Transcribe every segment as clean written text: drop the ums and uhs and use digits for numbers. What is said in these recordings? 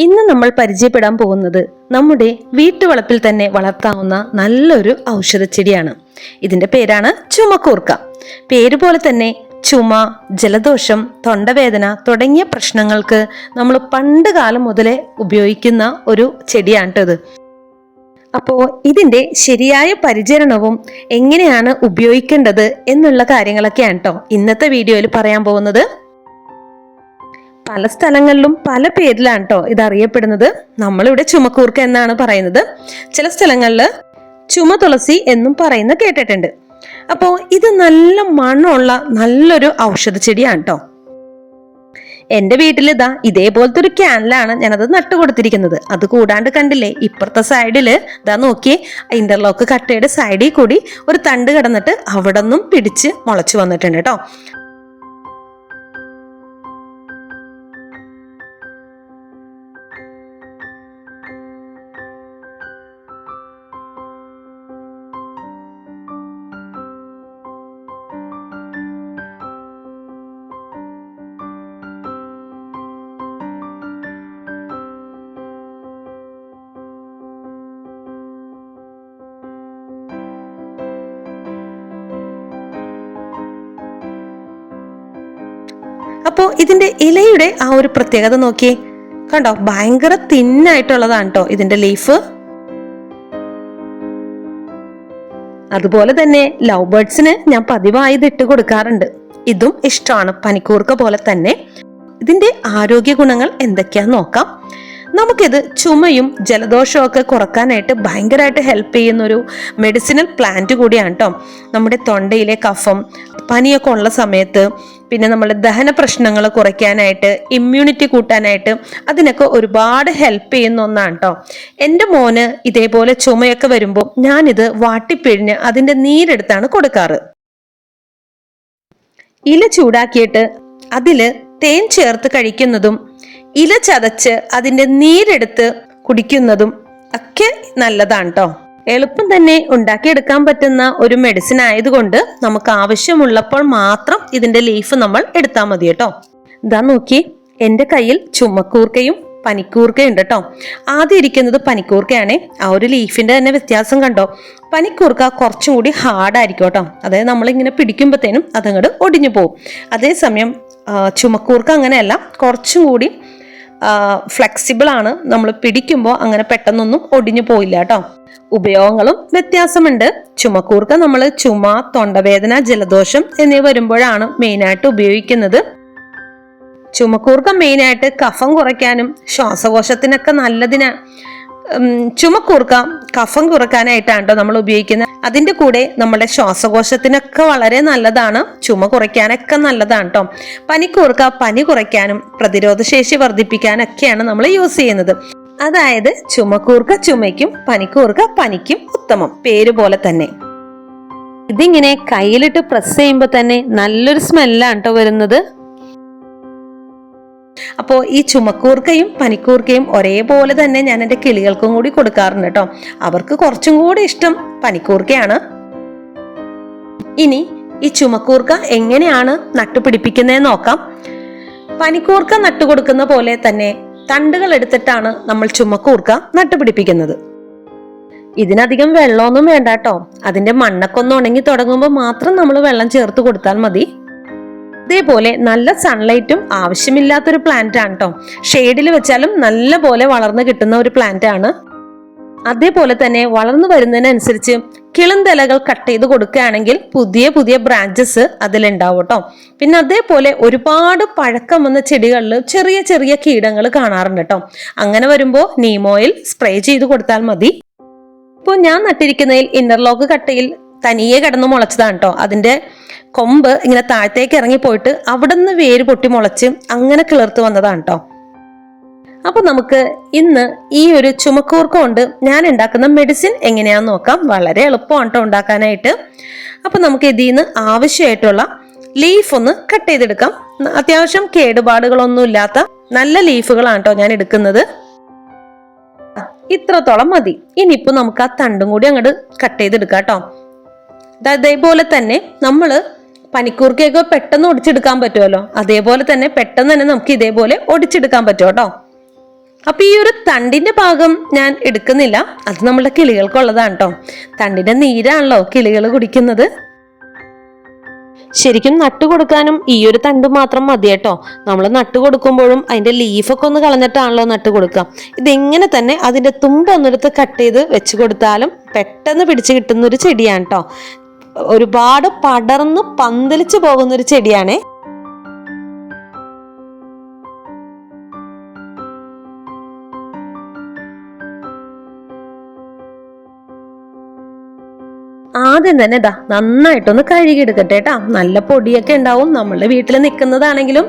ഇന്ന് നമ്മൾ പരിചയപ്പെടാൻ പോകുന്നത് നമ്മുടെ വീട്ടുവളപ്പിൽ തന്നെ വളർത്താവുന്ന നല്ലൊരു ഔഷധച്ചെടിയാണ്. ഇതിന്റെ പേരാണ് ചുമക്കൂർക്ക. പേര് പോലെ തന്നെ ചുമ, ജലദോഷം, തൊണ്ടവേദന തുടങ്ങിയ പ്രശ്നങ്ങൾക്ക് നമ്മൾ പണ്ട് കാലം മുതലേ ഉപയോഗിക്കുന്ന ഒരു ചെടിയാണിട്ടത്. അപ്പോൾ ഇതിന്റെ ശരിയായ പരിചരണവും എങ്ങനെയാണ് ഉപയോഗിക്കേണ്ടത് എന്നുള്ള കാര്യങ്ങളൊക്കെയാണ് കേട്ടോ ഇന്നത്തെ വീഡിയോയിൽ പറയാൻ പോകുന്നത്. പല സ്ഥലങ്ങളിലും പല പേരിലാണ് കേട്ടോ ഇത് അറിയപ്പെടുന്നത്. നമ്മളിവിടെ ചുമക്കൂർക്ക എന്നാണ് പറയുന്നത്. ചില സ്ഥലങ്ങളിൽ ചുമ തുളസി എന്നും പറയുന്ന കേട്ടിട്ടുണ്ട്. അപ്പോൾ ഇത് നല്ല മണമുള്ള നല്ലൊരു ഔഷധ ചെടിയാണ് കേട്ടോ. എൻ്റെ വീട്ടിൽ ഇതേപോലത്തെ ഒരു ക്യാനിലാണ് ഞാനത് നട്ടു കൊടുത്തിരിക്കുന്നത്. അത് കൂടാണ്ട് കണ്ടില്ലേ, ഇപ്പുറത്തെ സൈഡില് നോക്കിയേ, ഇന്റർലോക്ക് കട്ടയുടെ സൈഡിൽ കൂടി ഒരു തണ്ട് കിടന്നിട്ട് അവിടെ നിന്നും പിടിച്ച് മുളച്ചു വന്നിട്ടുണ്ട് കേട്ടോ. അപ്പോൾ ഇതിന്റെ ഇലയുടെ ആ ഒരു പ്രത്യേകത നോക്കിയേ, കണ്ടോ, ഭയങ്കര തിന്നായിട്ടുള്ളതാണ് കേട്ടോ ഇതിന്റെ ലീഫ്. അതുപോലെ തന്നെ ലവ് ബേർഡ്സിന് ഞാൻ പതിവായി ഇത് ഇട്ട് കൊടുക്കാറുണ്ട്. ഇതും ഇഷ്ടമാണ്, പനിക്കൂർക്ക പോലെ തന്നെ. ഇതിന്റെ ആരോഗ്യ ഗുണങ്ങൾ എന്തൊക്കെയാന്ന് നോക്കാം. നമുക്കിത് ചുമയും ജലദോഷവും ഒക്കെ കുറക്കാനായിട്ട് ഭയങ്കരമായിട്ട് ഹെൽപ്പ് ചെയ്യുന്നൊരു മെഡിസിനൽ പ്ലാന്റ് കൂടിയാണ് കേട്ടോ. നമ്മുടെ തൊണ്ടയിലെ കഫം, പനിയൊക്കെ ഉള്ള സമയത്ത്, പിന്നെ നമ്മുടെ ദഹന പ്രശ്നങ്ങൾ കുറയ്ക്കാനായിട്ട്, ഇമ്മ്യൂണിറ്റി കൂട്ടാനായിട്ട് അതിനൊക്കെ ഒരുപാട് ഹെൽപ്പ് ചെയ്യുന്ന ഒന്നാണ് കേട്ടോ. എൻ്റെ മോന് ഇതേപോലെ ചുമയൊക്കെ വരുമ്പോൾ ഞാനിത് വാട്ടിപ്പിഴിഞ്ഞ് അതിൻ്റെ നീരെടുത്താണ് കൊടുക്കാറ്. ഇല ചൂടാക്കിയിട്ട് അതിൽ തേൻ ചേർത്ത് കഴിക്കുന്നതും ഇല ചതച്ച് അതിൻ്റെ നീരെടുത്ത് കുടിക്കുന്നതും ഒക്കെ നല്ലതാണ് കേട്ടോ. എളുപ്പം തന്നെ ഉണ്ടാക്കിയെടുക്കാൻ പറ്റുന്ന ഒരു മെഡിസിൻ ആയതുകൊണ്ട് നമുക്ക് ആവശ്യമുള്ളപ്പോൾ മാത്രം ഇതിന്റെ ലീഫ് നമ്മൾ എടുത്താൽ മതി കേട്ടോ. നോക്കി, എൻ്റെ കയ്യിൽ ചുമക്കൂർക്കയും പനിക്കൂർക്കയും ഉണ്ട് കേട്ടോ. ആദ്യം ഇരിക്കുന്നത് പനിക്കൂർക്കയാണ്. ആ ഒരു ലീഫിന്റെ തന്നെ വ്യത്യാസം കണ്ടോ. പനിക്കൂർക്ക കുറച്ചും കൂടി ഹാർഡായിരിക്കും കേട്ടോ. അതായത് നമ്മളിങ്ങനെ പിടിക്കുമ്പോഴത്തേനും അതങ്ങോട്ട് ഒടിഞ്ഞു പോകും. അതേസമയം ചുമക്കൂർക്ക അങ്ങനെയല്ല, കുറച്ചും കൂടി ഫ്ലെക്സിബിൾ ആണ്. നമ്മൾ പിടിക്കുമ്പോൾ അങ്ങനെ പെട്ടെന്നൊന്നും ഒടിഞ്ഞു പോയില്ല കേട്ടോ. ഉപയോഗങ്ങളും വ്യത്യാസമുണ്ട്. ചുമക്കൂർക്ക നമ്മൾ ചുമ, തൊണ്ടവേദന, ജലദോഷം എന്നിവ വരുമ്പോഴാണ് മെയിനായിട്ട് ഉപയോഗിക്കുന്നത്. ചുമക്കൂർക്ക മെയിനായിട്ട് കഫം കുറയ്ക്കാനും ശ്വാസകോശത്തിനൊക്കെ നല്ലതിന്. ചുമക്കൂർക്ക കഫം കുറയ്ക്കാനായിട്ടാണ് കേട്ടോ നമ്മൾ ഉപയോഗിക്കുന്നത്. അതിൻ്റെ കൂടെ നമ്മുടെ ശ്വാസകോശത്തിനൊക്കെ വളരെ നല്ലതാണ്, ചുമ കുറയ്ക്കാനൊക്കെ നല്ലതാണ് കേട്ടോ. പനിക്കൂർക്ക പനി കുറയ്ക്കാനും പ്രതിരോധശേഷി വർദ്ധിപ്പിക്കാനൊക്കെയാണ് നമ്മൾ യൂസ് ചെയ്യുന്നത്. അതായത് ചുമക്കൂർക്ക ചുമയ്ക്കും പനിക്കൂർക്ക പനിക്കും ഉത്തമം, പേര് പോലെ തന്നെ. ഇതിങ്ങനെ കയ്യിലിട്ട് പ്രസ് ചെയ്യുമ്പോൾ തന്നെ നല്ലൊരു സ്മെല്ലാണ് കേട്ടോ വരുന്നത്. അപ്പോൾ ഈ ചുമക്കൂർക്കയും പനിക്കൂർക്കയും ഒരേപോലെ തന്നെ ഞാൻ എൻ്റെ കിളികൾക്കും കൂടി കൊടുക്കാറുണ്ട് കേട്ടോ. അവർക്ക് കുറച്ചും കൂടി ഇഷ്ടം പനിക്കൂർക്കയാണ്. ഇനി ഈ ചുമക്കൂർക്ക എങ്ങനെയാണ് നട്ടുപിടിപ്പിക്കുന്നതെന്ന് നോക്കാം. പനിക്കൂർക്ക നട്ടുകൊടുക്കുന്ന പോലെ തന്നെ തണ്ടുകൾ എടുത്തിട്ടാണ് നമ്മൾ ചുമക്കൂർക്ക നട്ടുപിടിപ്പിക്കുന്നത്. ഇതിനധികം വെള്ളമൊന്നും വേണ്ട കേട്ടോ. അതിന്റെ മണ്ണൊക്കെ ഒന്ന് ഉണങ്ങി തുടങ്ങുമ്പോൾ മാത്രം നമ്മൾ വെള്ളം ചേർത്ത് കൊടുത്താൽ മതി. അതേപോലെ നല്ല സൺലൈറ്റും ആവശ്യമില്ലാത്തൊരു പ്ലാന്റ് ആണ് കേട്ടോ. ഷെയ്ഡിൽ വെച്ചാലും നല്ല പോലെ വളർന്നു കിട്ടുന്ന ഒരു പ്ലാന്റ് ആണ്. അതേപോലെ തന്നെ വളർന്നു വരുന്നതിനനുസരിച്ച് കിളന്തലകൾ കട്ട് ചെയ്ത് കൊടുക്കുകയാണെങ്കിൽ പുതിയ പുതിയ ബ്രാഞ്ചസ് അതിലുണ്ടാവും കേട്ടോ. പിന്നെ അതേപോലെ ഒരുപാട് പഴക്കം വന്ന ചെടികളിൽ ചെറിയ ചെറിയ കീടങ്ങൾ കാണാറുണ്ട് കേട്ടോ. അങ്ങനെ വരുമ്പോൾ നീം ഓയിൽ സ്പ്രേ ചെയ്ത് കൊടുത്താൽ മതി. ഇപ്പോൾ ഞാൻ നട്ടിരിക്കുന്നതിൽ ഇന്റർലോക്ക് കട്ടയിൽ തനിയെ കിടന്ന് മുളച്ചതാണ് കേട്ടോ. അതിന്റെ കൊമ്പ് ഇങ്ങനെ താഴത്തേക്ക് ഇറങ്ങി പോയിട്ട് അവിടെ നിന്ന് വേര് പൊട്ടി മുളച്ച് അങ്ങനെ കിളിർത്ത് വന്നതാണ് കേട്ടോ. അപ്പൊ നമുക്ക് ഇന്ന് ഈ ഒരു ചുമക്കൂർക്ക കൊണ്ട് ഞാൻ ഉണ്ടാക്കുന്ന മെഡിസിൻ എങ്ങനെയാന്ന് നോക്കാം. വളരെ എളുപ്പമാണ് കേട്ടോ ഉണ്ടാക്കാനായിട്ട്. അപ്പൊ നമുക്ക് ഇതിൽ നിന്ന് ആവശ്യമായിട്ടുള്ള ലീഫ് ഒന്ന് കട്ട് ചെയ്തെടുക്കാം. അത്യാവശ്യം കേടുപാടുകളൊന്നും ഇല്ലാത്ത നല്ല ലീഫുകളാണ് കേട്ടോ ഞാൻ എടുക്കുന്നത്. ഇത്രത്തോളം മതി. ഇനിയിപ്പോ നമുക്ക് ആ തണ്ടും കൂടി അങ്ങോട്ട് കട്ട് ചെയ്തെടുക്കാം കേട്ടോ. അതേപോലെ തന്നെ നമ്മള് പനിക്കൂർക്കയൊക്കെ പെട്ടെന്ന് ഒടിച്ചെടുക്കാൻ പറ്റുമല്ലോ, അതേപോലെ തന്നെ പെട്ടെന്ന് തന്നെ നമുക്ക് ഇതേപോലെ ഒടിച്ചെടുക്കാൻ പറ്റും കേട്ടോ. അപ്പൊ ഈ ഒരു തണ്ടിന്റെ ഭാഗം ഞാൻ എടുക്കുന്നില്ല, അത് നമ്മളുടെ കിളികൾക്കുള്ളതാണ് കേട്ടോ. തണ്ടിന്റെ നീരാണല്ലോ കിളികൾ കുടിക്കുന്നത്. ശരിക്കും നട്ടു കൊടുക്കാനും ഈ ഒരു തണ്ട് മാത്രം മതി കേട്ടോ. നമ്മൾ നട്ടു കൊടുക്കുമ്പോഴും അതിന്റെ ലീഫൊക്കെ ഒന്ന് കളഞ്ഞിട്ടാണല്ലോ നട്ടു കൊടുക്കുക. ഇതെങ്ങനെ തന്നെ അതിന്റെ തുമ്പൊന്നെടുത്ത് കട്ട് ചെയ്ത് വെച്ച് കൊടുത്താലും പെട്ടെന്ന് പിടിച്ചു കിട്ടുന്ന ഒരു ചെടിയാണ് കേട്ടോ. ഒരുപാട് പടർന്ന് പന്തലിച്ചു പോകുന്ന ഒരു ചെടിയാണേ. ആദ്യം തന്നെ നന്നായിട്ടൊന്ന് കഴുകിയെടുക്കട്ടെ കേട്ടാ. നല്ല പൊടിയൊക്കെ ഉണ്ടാവും, നമ്മളുടെ വീട്ടിൽ നിൽക്കുന്നതാണെങ്കിലും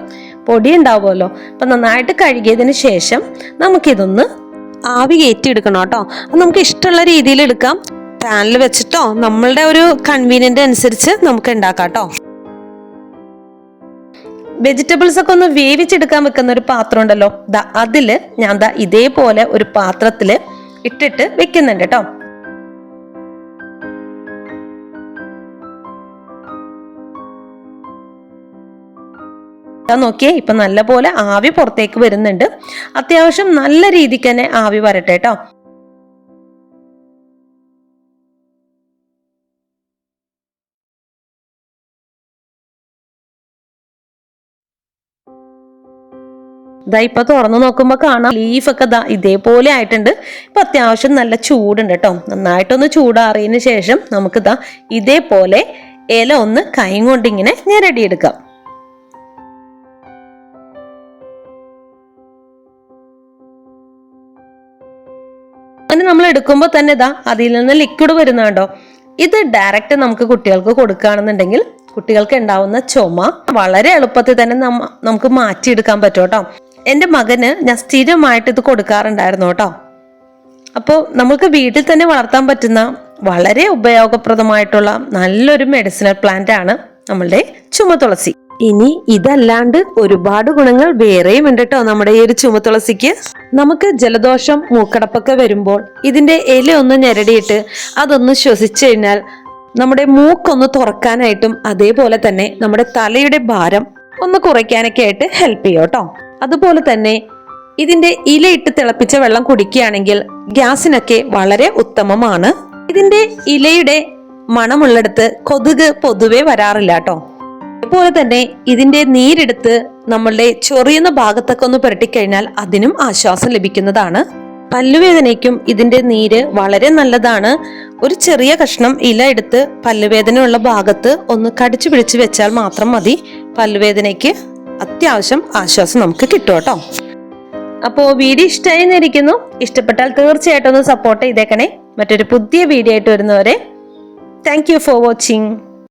പൊടി ഉണ്ടാവുമല്ലോ. അപ്പൊ നന്നായിട്ട് കഴുകിയതിന് ശേഷം നമുക്കിതൊന്ന് ആവി കയറ്റിയെടുക്കണം കേട്ടോ. അത് നമുക്ക് ഇഷ്ടമുള്ള രീതിയിൽ എടുക്കാം, പാനിൽ വെച്ചിട്ടോ നമ്മളുടെ ഒരു കൺവീനിയന്റ് അനുസരിച്ച് നമുക്ക് ഉണ്ടാക്കാം കേട്ടോ. വെജിറ്റബിൾസ് ഒക്കെ ഒന്ന് വേവിച്ചെടുക്കാൻ വെക്കുന്ന ഒരു പാത്രം ഉണ്ടല്ലോ, അതില് ഞാൻ ഇതേപോലെ ഒരു പാത്രത്തില് ഇട്ടിട്ട് വെക്കുന്നുണ്ട് കേട്ടോ. നോക്കിയേ, ഇപ്പൊ നല്ല പോലെ ആവി പുറത്തേക്ക് വരുന്നുണ്ട്. അത്യാവശ്യം നല്ല രീതിക്ക് തന്നെ ആവി വരട്ടെ കേട്ടോ. ഇപ്പൊ തുറന്നു നോക്കുമ്പോ കാണാം ലീഫൊക്കെ ഇതേപോലെ ആയിട്ടുണ്ട്. ഇപ്പൊ അത്യാവശ്യം നല്ല ചൂടുണ്ട് കേട്ടോ. നന്നായിട്ടൊന്ന് ചൂടാറിയതിന് ശേഷം നമുക്ക് ഇതേപോലെ ഇല ഒന്ന് കൈ കൊണ്ടിങ്ങനെ ഞെരടിയെടുക്കാം. അങ്ങനെ നമ്മൾ എടുക്കുമ്പോൾ തന്നെ അതിൽ നിന്ന് ലിക്വിഡ് വരുന്നുണ്ടോ. ഇത് ഡയറക്റ്റ് നമുക്ക് കുട്ടികൾക്ക് കൊടുക്കുകയാണെന്നുണ്ടെങ്കിൽ കുട്ടികൾക്ക് ഉണ്ടാവുന്ന ചുമ വളരെ എളുപ്പത്തിൽ തന്നെ നമുക്ക് മാറ്റിയെടുക്കാൻ പറ്റും കേട്ടോ. എൻ്റെ മകന് ഞാൻ സ്ഥിരമായിട്ട് ഇത് കൊടുക്കാറുണ്ടായിരുന്നു കേട്ടോ. അപ്പോൾ നമുക്ക് വീട്ടിൽ തന്നെ വളർത്താൻ പറ്റുന്ന വളരെ ഉപയോഗപ്രദമായിട്ടുള്ള നല്ലൊരു മെഡിസിനൽ പ്ലാന്റ് ആണ് നമ്മളുടെ ചുമതുളസി. ഇനി ഇതല്ലാണ്ട് ഒരുപാട് ഗുണങ്ങൾ വേറെയും ഉണ്ട് കേട്ടോ നമ്മുടെ ഈ ഒരു ചുമതുളസിക്ക്. നമുക്ക് ജലദോഷം മൂക്കടപ്പൊക്കെ വരുമ്പോൾ ഇതിന്റെ ഇല ഒന്ന് ഞെരടിയിട്ട് അതൊന്ന് ശ്വസിച്ചു കഴിഞ്ഞാൽ നമ്മുടെ മൂക്കൊന്ന് തുറക്കാനായിട്ടും അതേപോലെ തന്നെ നമ്മുടെ തലയുടെ ഭാരം ഒന്ന് കുറയ്ക്കാനൊക്കെ ആയിട്ട് ഹെൽപ്പ് ചെയ്യും കേട്ടോ. അതുപോലെ തന്നെ ഇതിന്റെ ഇലയിട്ട് തിളപ്പിച്ച വെള്ളം കുടിക്കുകയാണെങ്കിൽ ഗ്യാസിനൊക്കെ വളരെ ഉത്തമമാണ്. ഇതിന്റെ ഇലയുടെ മണമുള്ളിടത്ത് കൊതുക് പൊതുവെ വരാറില്ല കേട്ടോ. അതുപോലെ തന്നെ ഇതിന്റെ നീരെടുത്ത് നമ്മളുടെ ചൊറിയുന്ന ഭാഗത്തൊക്കെ ഒന്ന് പുരട്ടിക്കഴിഞ്ഞാൽ അതിനും ആശ്വാസം ലഭിക്കുന്നതാണ്. പല്ലുവേദനയ്ക്കും ഇതിന്റെ നീര് വളരെ നല്ലതാണ്. ഒരു ചെറിയ കഷ്ണം ഇല എടുത്ത് പല്ലുവേദനയുള്ള ഭാഗത്ത് ഒന്ന് കടിച്ചു പിടിച്ച് വെച്ചാൽ മാത്രം മതി, പല്ലുവേദനയ്ക്ക് അത്യാവശ്യം ആശ്വാസം നമുക്ക് കിട്ടും കേട്ടോ. അപ്പോൾ വീഡിയോ ഇഷ്ടമായി എന്നിരിക്കുന്നു. ഇഷ്ടപ്പെട്ടാൽ തീർച്ചയായിട്ടും ഒന്ന് സപ്പോർട്ട് ചെയ്തേക്കണേ. മറ്റൊരു പുതിയ വീഡിയോ ആയിട്ട് വരുന്നവരെ താങ്ക് യു ഫോർ വാച്ചിങ്.